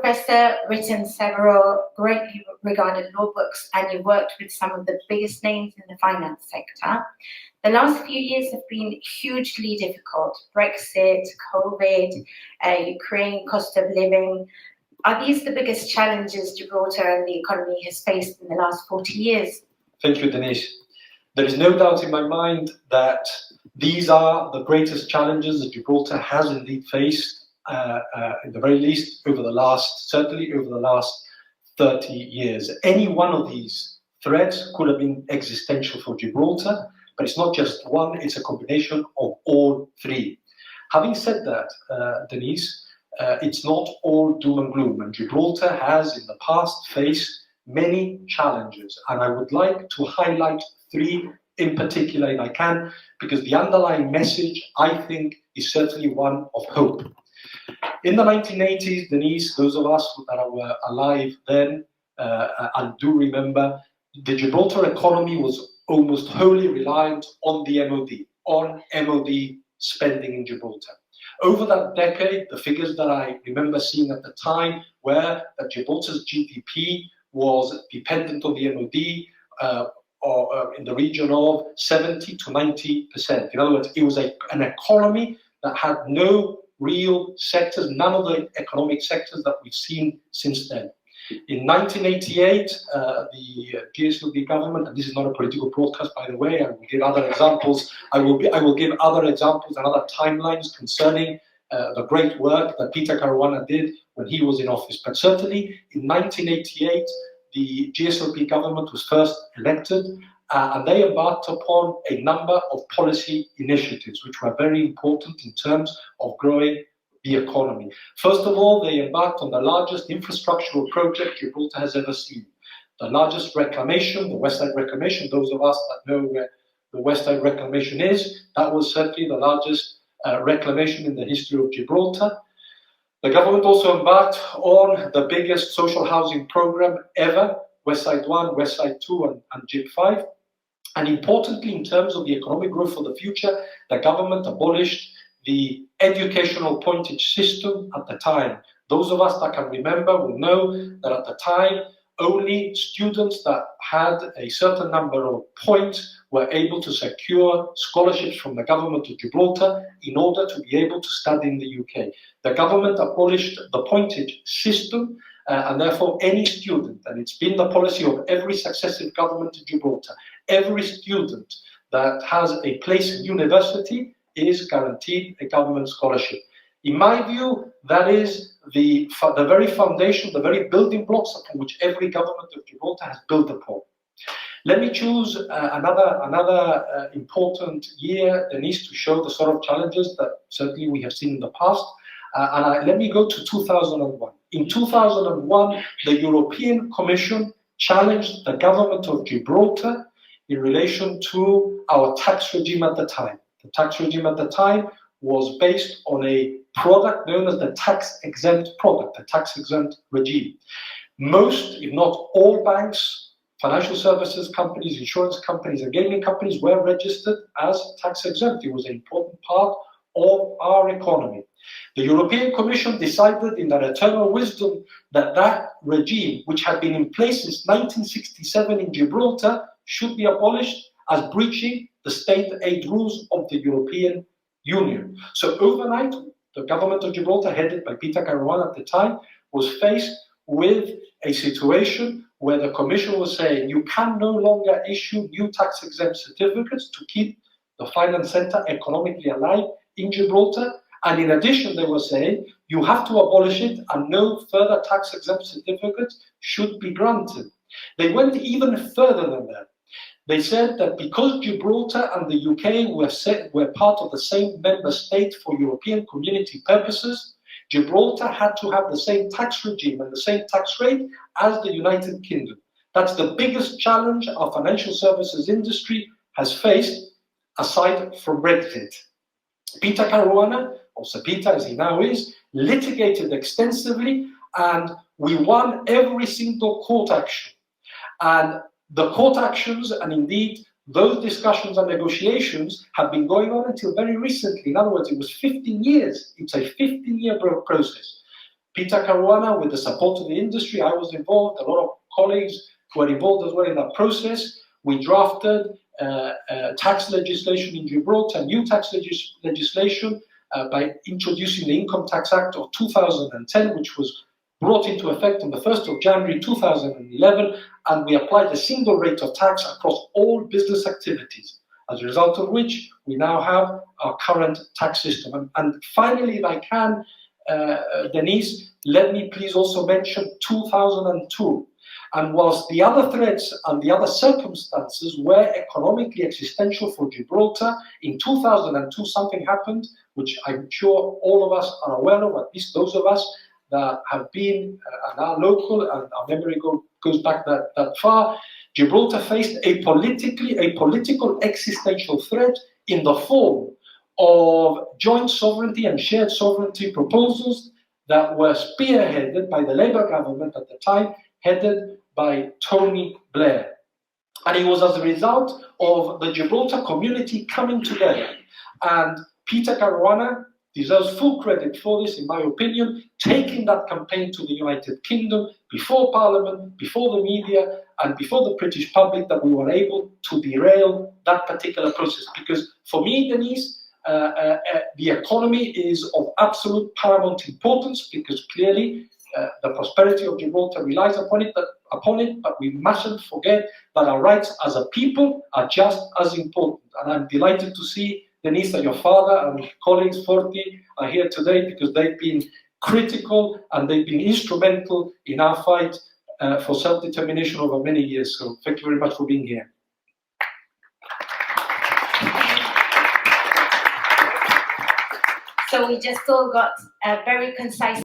professor, written several greatly regarded law books, and you've worked with some of the biggest names in the finance sector. The last few years have been hugely difficult. Brexit, COVID, Ukraine, cost of living. Are these the biggest challenges Gibraltar and the economy has faced in the last 40 years? Thank you, Denise. There is no doubt in my mind that these are the greatest challenges that Gibraltar has indeed faced, in the very least, certainly over the last 30 years. Any one of these threats could have been existential for Gibraltar, but it's not just one, it's a combination of all three. Having said that, Denise, it's not all doom and gloom, and Gibraltar has in the past faced many challenges, and I would like to highlight three in particular if I can, because the underlying message, I think, is certainly one of hope. In the 1980s, Denise, those of us that were alive then and do remember, the Gibraltar economy was almost wholly reliant on the MOD, on MOD spending in Gibraltar. Over that decade, the figures that I remember seeing at the time were that Gibraltar's GDP was dependent on the MOD, or in the region of 70 to 90%. In other words, it was an economy that had no real sectors, none of the economic sectors that we've seen since then. In 1988, the GSLP government, and this is not a political broadcast, by the way, I will give other examples. I will give other examples and other timelines concerning the great work that Peter Caruana did when he was in office. But certainly, in 1988, the GSLP government was first elected, and they embarked upon a number of policy initiatives, which were very important in terms of growing the economy. First of all, they embarked on the largest infrastructural project Gibraltar has ever seen. The largest reclamation, the West Side Reclamation, those of us that know where the West Side Reclamation is, that was certainly the largest reclamation in the history of Gibraltar. The government also embarked on the biggest social housing program ever, West Side 1, West Side 2, and GIP 5. And importantly, in terms of the economic growth for the future, the government abolished the educational pointage system at the time. Those of us that can remember will know that at the time, only students that had a certain number of points were able to secure scholarships from the government of Gibraltar in order to be able to study in the UK. The government abolished the pointage system, and therefore any student, and it's been the policy of every successive government in Gibraltar, every student that has a place in university is guaranteed a government scholarship. In my view, that is the very foundation, the very building blocks upon which every government of Gibraltar has built upon. Let me choose another important year, Denise, to show the sort of challenges that certainly we have seen in the past. Let me go to 2001. In 2001, the European Commission challenged the government of Gibraltar in relation to our tax regime at the time. The tax regime at the time was based on a product known as the tax-exempt product, the tax-exempt regime. Most, if not all banks, financial services companies, insurance companies, and gaming companies were registered as tax-exempt. It was an important part of our economy. The European Commission decided in their eternal wisdom that that regime, which had been in place since 1967 in Gibraltar, should be abolished as breaching the state aid rules of the European Union. So overnight, the government of Gibraltar, headed by Peter Caruana at the time, was faced with a situation where the Commission was saying you can no longer issue new tax-exempt certificates to keep the finance centre economically alive in Gibraltar. And in addition, they were saying you have to abolish it and no further tax-exempt certificates should be granted. They went even further than that. They said that because Gibraltar and the UK were part of the same member state for European community purposes, Gibraltar had to have the same tax regime and the same tax rate as the United Kingdom. That's the biggest challenge our financial services industry has faced, aside from Brexit. Peter Caruana, or Sir Peter as he now is, litigated extensively, and we won every single court action. And the court actions, and indeed those discussions and negotiations, have been going on until very recently. In other words, it was 15 years. It's a 15-year process. Peter Caruana, with the support of the industry, I was involved, a lot of colleagues were involved as well in that process. We drafted tax legislation in Gibraltar, new tax legislation by introducing the Income Tax Act of 2010, which was brought into effect on the 1st of January 2011, and we applied a single rate of tax across all business activities, as a result of which we now have our current tax system. And finally, if I can, Denise, let me please also mention 2002. And whilst the other threats and the other circumstances were economically existential for Gibraltar, in 2002 something happened, which I'm sure all of us are aware of, at least those of us that have been and are local, and our memory goes back that far. Gibraltar faced a political existential threat in the form of joint sovereignty and shared sovereignty proposals that were spearheaded by the Labour government at the time, headed by Tony Blair. And it was as a result of the Gibraltar community coming together. And Peter Caruana deserves full credit for this, in my opinion, taking that campaign to the United Kingdom before Parliament, before the media, and before the British public, that we were able to derail that particular process. Because for me, Denise, the economy is of absolute paramount importance, because clearly the prosperity of Gibraltar relies upon it, but we mustn't forget that our rights as a people are just as important. And I'm delighted to see, Denise, that your father and colleagues, Forti, are here today, because they've been critical and they've been instrumental in our fight for self-determination over many years. So thank you very much for being here. So we just all got a very concise